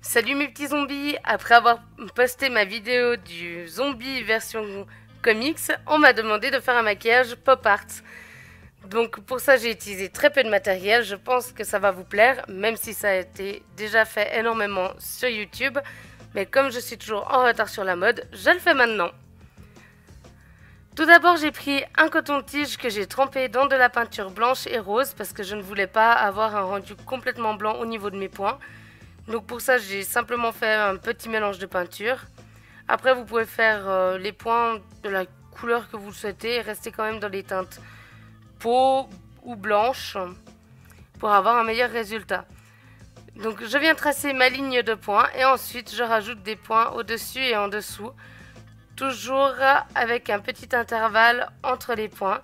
Salut mes petits zombies. Après avoir posté ma vidéo du zombie version comics, on m'a demandé de faire un maquillage pop art. Donc pour ça j'ai utilisé très peu de matériel, je pense que ça va vous plaire, même si ça a été déjà fait énormément sur YouTube. Mais comme je suis toujours en retard sur la mode, je le fais maintenant. Tout d'abord j'ai pris un coton-tige que j'ai trempé dans de la peinture blanche et rose parce que je ne voulais pas avoir un rendu complètement blanc au niveau de mes poings. Donc pour ça, j'ai simplement fait un petit mélange de peinture. Après, vous pouvez faire les points de la couleur que vous souhaitez et rester quand même dans les teintes peau ou blanche pour avoir un meilleur résultat. Donc je viens tracer ma ligne de points et ensuite je rajoute des points au-dessus et en dessous. Toujours avec un petit intervalle entre les points.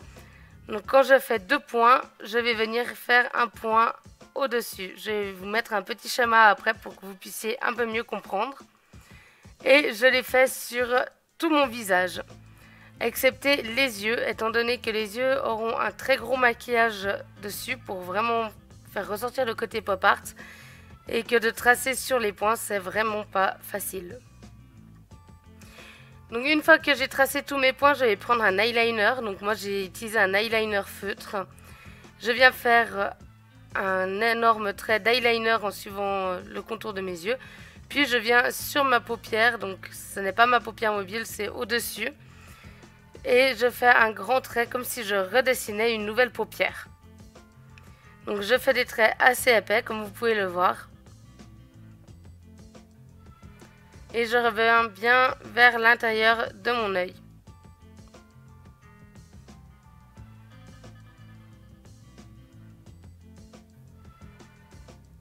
Donc quand je fais 2 points, je vais venir faire un point au-dessus. Je vais vous mettre un petit schéma après pour que vous puissiez un peu mieux comprendre. Et je l'ai fait sur tout mon visage, excepté les yeux, étant donné que les yeux auront un très gros maquillage dessus pour vraiment faire ressortir le côté pop art et que de tracer sur les points, c'est vraiment pas facile. Donc une fois que j'ai tracé tous mes points, je vais prendre un eyeliner. Donc moi j'ai utilisé un eyeliner feutre. Je viens faire un énorme trait d'eyeliner en suivant le contour de mes yeux. Puis je viens sur ma paupière, donc ce n'est pas ma paupière mobile, c'est au-dessus. Et je fais un grand trait comme si je redessinais une nouvelle paupière. Donc je fais des traits assez épais comme vous pouvez le voir. Et je reviens bien vers l'intérieur de mon œil.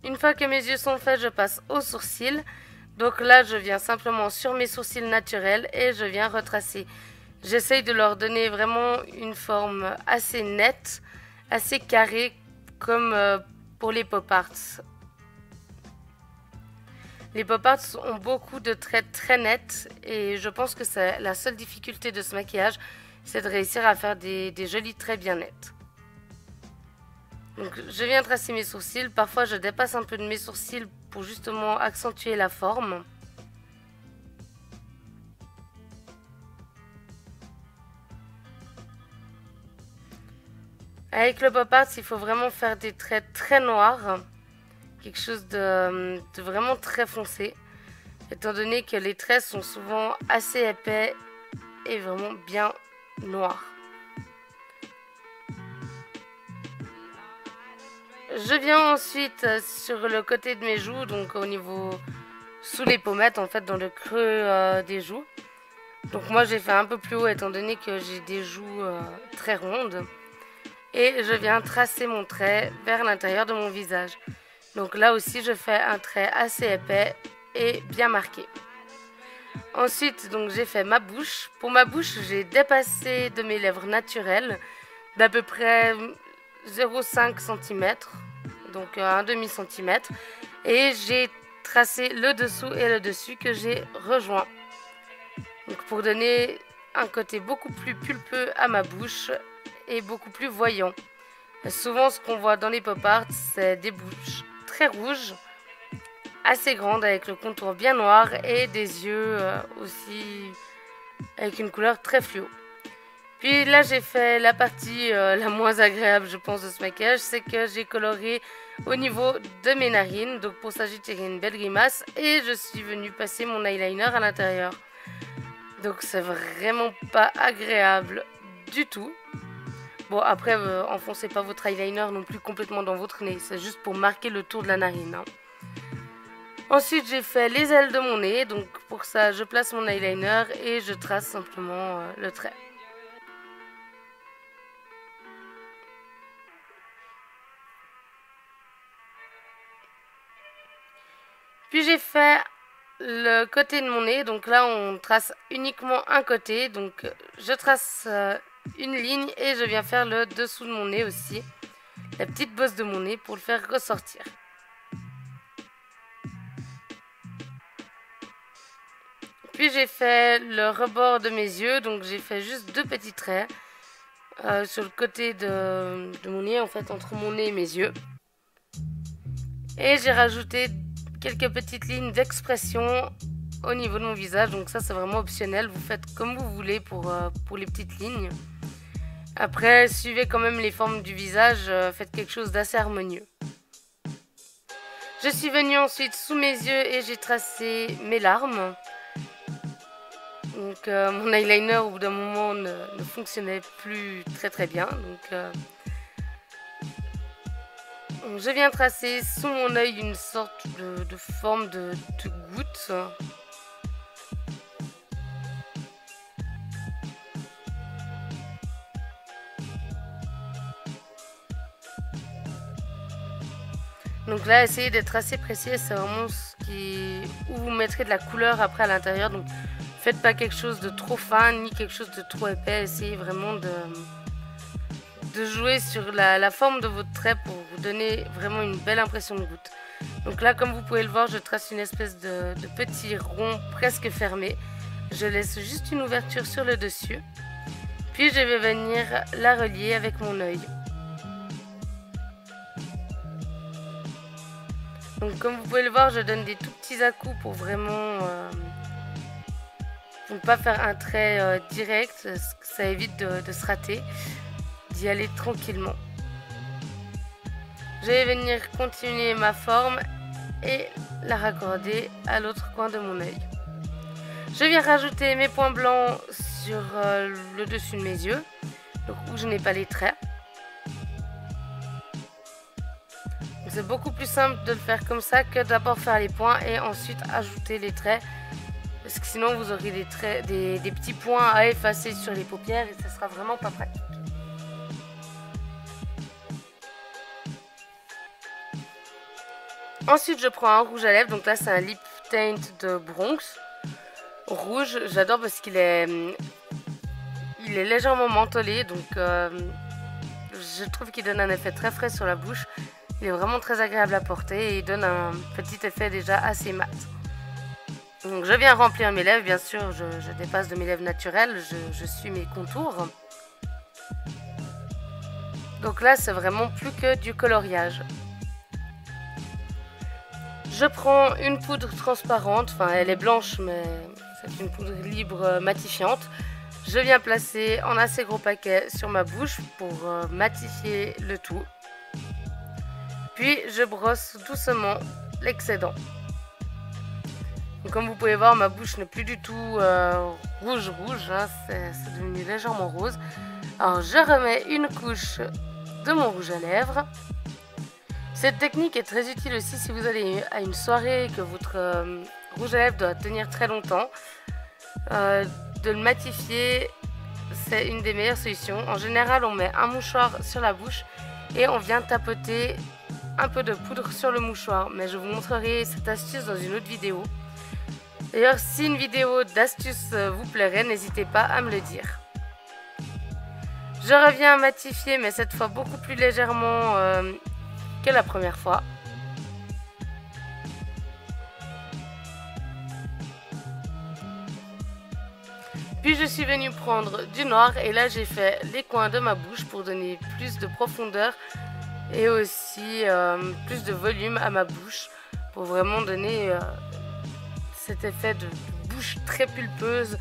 Une fois que mes yeux sont faits, je passe aux sourcils. Donc là, je viens simplement sur mes sourcils naturels et je viens retracer. J'essaye de leur donner vraiment une forme assez nette, assez carrée, comme pour les pop arts. Les pop arts ont beaucoup de traits très nets et je pense que c'est la seule difficulté de ce maquillage, c'est de réussir à faire des jolis traits bien nets. Donc je viens tracer mes sourcils, parfois je dépasse un peu de mes sourcils pour justement accentuer la forme. Avec le pop art, il faut vraiment faire des traits très noirs, quelque chose de vraiment très foncé, étant donné que les traits sont souvent assez épais et vraiment bien noirs. Je viens ensuite sur le côté de mes joues, donc au niveau sous les pommettes, en fait dans le creux des joues. Donc moi j'ai fait un peu plus haut étant donné que j'ai des joues très rondes. Et je viens tracer mon trait vers l'intérieur de mon visage. Donc là aussi je fais un trait assez épais et bien marqué. Ensuite donc j'ai fait ma bouche. Pour ma bouche j'ai dépassé de mes lèvres naturelles d'à peu près 0,5 cm, donc un demi-centimètre, et j'ai tracé le dessous et le dessus que j'ai rejoint. Donc pour donner un côté beaucoup plus pulpeux à ma bouche et beaucoup plus voyant. Et souvent ce qu'on voit dans les pop arts, c'est des bouches très rouges, assez grandes avec le contour bien noir et des yeux aussi avec une couleur très fluo. Puis là j'ai fait la partie la moins agréable je pense de ce maquillage, c'est que j'ai coloré au niveau de mes narines. Donc pour ça j'ai tiré une belle grimace et je suis venue passer mon eyeliner à l'intérieur. Donc c'est vraiment pas agréable du tout. Bon après enfoncez pas votre eyeliner non plus complètement dans votre nez, c'est juste pour marquer le tour de la narine. Ensuite j'ai fait les ailes de mon nez, donc pour ça je place mon eyeliner et je trace simplement le trait. Puis j'ai fait le côté de mon nez, donc là on trace uniquement un côté, donc je trace une ligne et je viens faire le dessous de mon nez aussi, la petite bosse de mon nez pour le faire ressortir. Puis j'ai fait le rebord de mes yeux, donc j'ai fait juste 2 petits traits sur le côté de mon nez, en fait entre mon nez et mes yeux. Et j'ai rajouté quelques petites lignes d'expression au niveau de mon visage. Donc ça c'est vraiment optionnel, vous faites comme vous voulez pour les petites lignes. Après, suivez quand même les formes du visage, faites quelque chose d'assez harmonieux. Je suis venue ensuite sous mes yeux et j'ai tracé mes larmes. Donc mon eyeliner au bout d'un moment ne fonctionnait plus très bien. Donc je viens tracer sous mon œil une sorte de forme de goutte. Donc là, essayez d'être assez précis, c'est vraiment où vous mettrez de la couleur après à l'intérieur. Donc faites pas quelque chose de trop fin ni quelque chose de trop épais, essayez vraiment de jouer sur la forme de votre trait pour vous donner vraiment une belle impression de goutte. Donc là, comme vous pouvez le voir, je trace une espèce de petit rond presque fermé. Je laisse juste une ouverture sur le dessus. Puis je vais venir la relier avec mon œil. Donc comme vous pouvez le voir, je donne des tout petits à-coups pour vraiment pour ne pas faire un trait direct, ça évite de se rater, d'y aller tranquillement. Je vais venir continuer ma forme et la raccorder à l'autre coin de mon œil. Je viens rajouter mes points blancs sur le dessus de mes yeux, donc où je n'ai pas les traits. C'est beaucoup plus simple de le faire comme ça que d'abord faire les points et ensuite ajouter les traits. Parce que sinon vous aurez des petits points à effacer sur les paupières et ça sera vraiment pas pratique. Ensuite je prends un rouge à lèvres, donc là c'est un lip tint de Bronx. Rouge, j'adore parce qu'il est légèrement mentholé, donc je trouve qu'il donne un effet très frais sur la bouche. Il est vraiment très agréable à porter et il donne un petit effet déjà assez mat. Donc je viens remplir mes lèvres, bien sûr je dépasse de mes lèvres naturelles, je suis mes contours. Donc là c'est vraiment plus que du coloriage. Je prends une poudre transparente, enfin elle est blanche mais c'est une poudre libre matifiante. Je viens placer en assez gros paquet sur ma bouche pour matifier le tout. Puis je brosse doucement l'excédent. Comme vous pouvez voir, ma bouche n'est plus du tout rouge, hein, c'est devenu légèrement rose. Alors je remets une couche de mon rouge à lèvres. Cette technique est très utile aussi si vous allez à une soirée et que votre rouge à lèvres doit tenir très longtemps. De le matifier, c'est une des meilleures solutions. En général, on met un mouchoir sur la bouche et on vient tapoter un peu de poudre sur le mouchoir, mais je vous montrerai cette astuce dans une autre vidéo. D'ailleurs, si une vidéo d'astuce vous plairait, n'hésitez pas à me le dire. Je reviens à matifier, mais cette fois beaucoup plus légèrement que la première fois. Puis je suis venue prendre du noir et là j'ai fait les coins de ma bouche pour donner plus de profondeur et aussi plus de volume à ma bouche pour vraiment donner cet effet de bouche très pulpeuse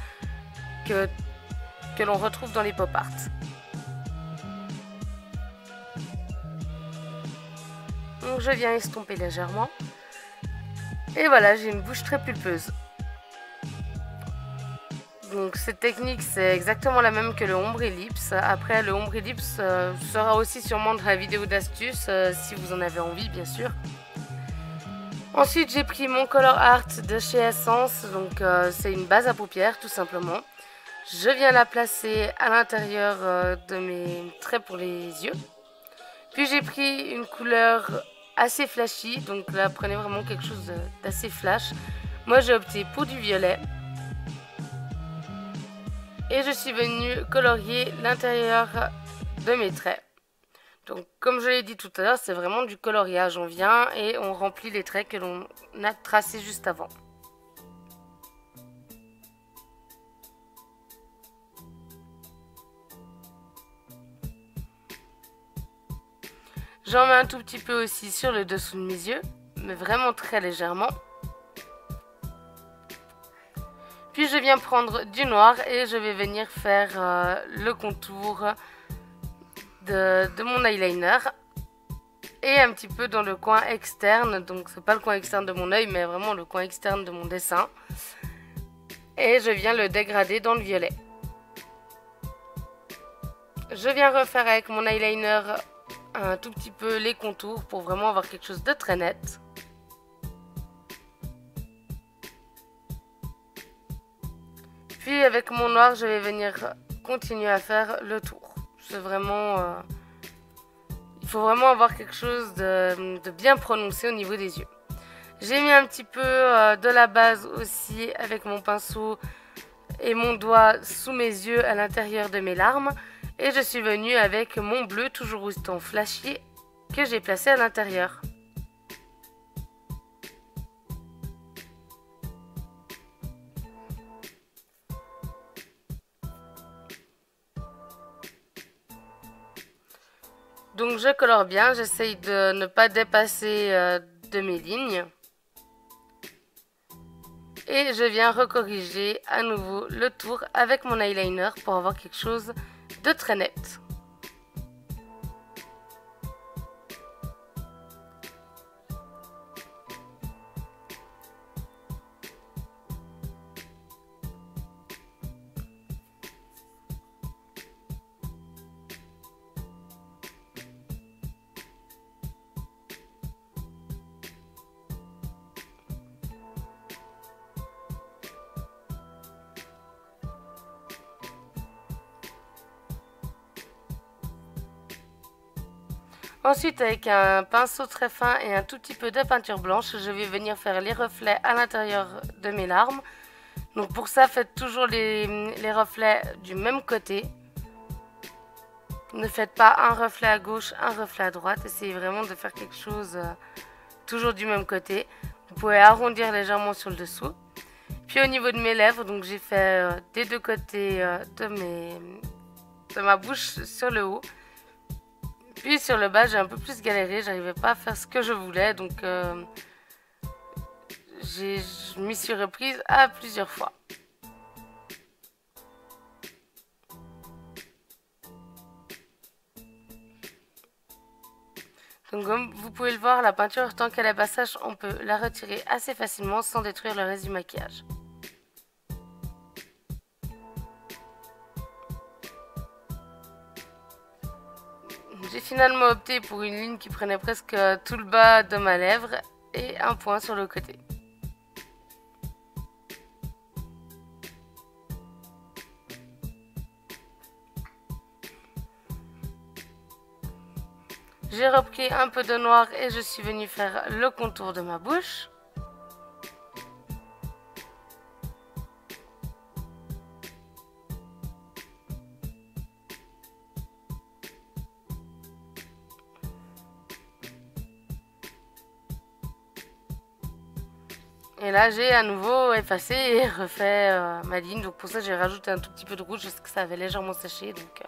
que l'on retrouve dans les pop art. Donc je viens estomper légèrement et voilà, j'ai une bouche très pulpeuse. Donc cette technique c'est exactement la même que le ombre ellipse. Après le ombre ellipse sera aussi sûrement dans la vidéo d'astuce si vous en avez envie bien sûr. Ensuite j'ai pris mon Color Art de chez Essence, donc c'est une base à paupières tout simplement. Je viens la placer à l'intérieur de mes traits pour les yeux. Puis j'ai pris une couleur assez flashy, donc là prenez vraiment quelque chose d'assez flash. Moi j'ai opté pour du violet. Et je suis venue colorier l'intérieur de mes traits. Donc comme je l'ai dit tout à l'heure, c'est vraiment du coloriage. On vient et on remplit les traits que l'on a tracés juste avant. J'en mets un tout petit peu aussi sur le dessous de mes yeux. mais vraiment très légèrement. Puis je viens prendre du noir et je vais venir faire le contour de mon eyeliner. Et un petit peu dans le coin externe, donc c'est pas le coin externe de mon œil, mais vraiment le coin externe de mon dessin. Et je viens le dégrader dans le violet. Je viens refaire avec mon eyeliner un tout petit peu les contours pour vraiment avoir quelque chose de très net. Puis avec mon noir, je vais venir continuer à faire le tour. C'est vraiment... il faut vraiment avoir quelque chose de bien prononcé au niveau des yeux. J'ai mis un petit peu de la base aussi avec mon pinceau et mon doigt sous mes yeux à l'intérieur de mes larmes. Et je suis venue avec mon bleu toujours restant flashy que j'ai placé à l'intérieur. Donc je colore bien, j'essaye de ne pas dépasser de mes lignes. Et je viens recorriger à nouveau le tour avec mon eyeliner pour avoir quelque chose de très net. Ensuite, avec un pinceau très fin et un tout petit peu de peinture blanche, je vais venir faire les reflets à l'intérieur de mes larmes. Donc pour ça, faites toujours les reflets du même côté. Ne faites pas un reflet à gauche, un reflet à droite. Essayez vraiment de faire quelque chose toujours du même côté. Vous pouvez arrondir légèrement sur le dessous. Puis au niveau de mes lèvres, donc j'ai fait des deux côtés de ma bouche sur le haut. Puis sur le bas, j'ai un peu plus galéré, j'arrivais pas à faire ce que je voulais, donc je m'y suis reprise à plusieurs fois. Donc comme vous pouvez le voir, la peinture, tant qu'elle est pas sèche, on peut la retirer assez facilement sans détruire le reste du maquillage. J'ai finalement opté pour une ligne qui prenait presque tout le bas de ma lèvre et un point sur le côté. J'ai repris un peu de noir et je suis venue faire le contour de ma bouche. Et là, j'ai à nouveau effacé et refait ma ligne. Donc pour ça, j'ai rajouté un tout petit peu de rouge parce que ça avait légèrement séché. Donc,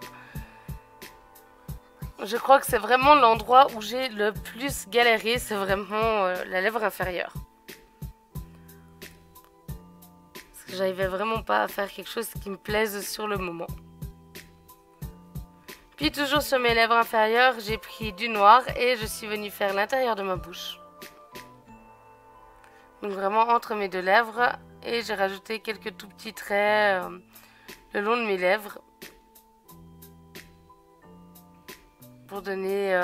je crois que c'est vraiment l'endroit où j'ai le plus galéré. C'est vraiment la lèvre inférieure. Parce que j'arrivais vraiment pas à faire quelque chose qui me plaise sur le moment. Puis toujours sur mes lèvres inférieures, j'ai pris du noir et je suis venue faire l'intérieur de ma bouche. Donc vraiment entre mes deux lèvres et j'ai rajouté quelques tout petits traits le long de mes lèvres pour donner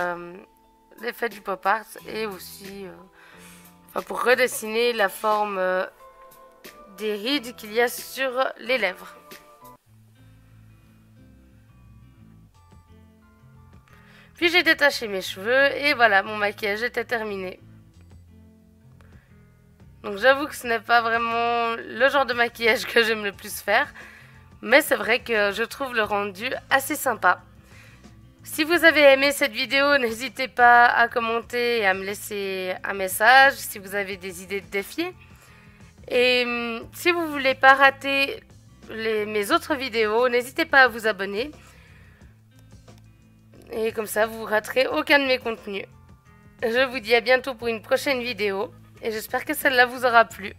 l'effet du pop art et aussi pour redessiner la forme des rides qu'il y a sur les lèvres. Puis j'ai détaché mes cheveux et voilà, mon maquillage était terminé. Donc j'avoue que ce n'est pas vraiment le genre de maquillage que j'aime le plus faire. Mais c'est vrai que je trouve le rendu assez sympa. Si vous avez aimé cette vidéo, n'hésitez pas à commenter et à me laisser un message si vous avez des idées de défis. Et si vous ne voulez pas rater mes autres vidéos, n'hésitez pas à vous abonner. Et comme ça, vous ne raterez aucun de mes contenus. Je vous dis à bientôt pour une prochaine vidéo. Et j'espère que celle-là vous aura plu.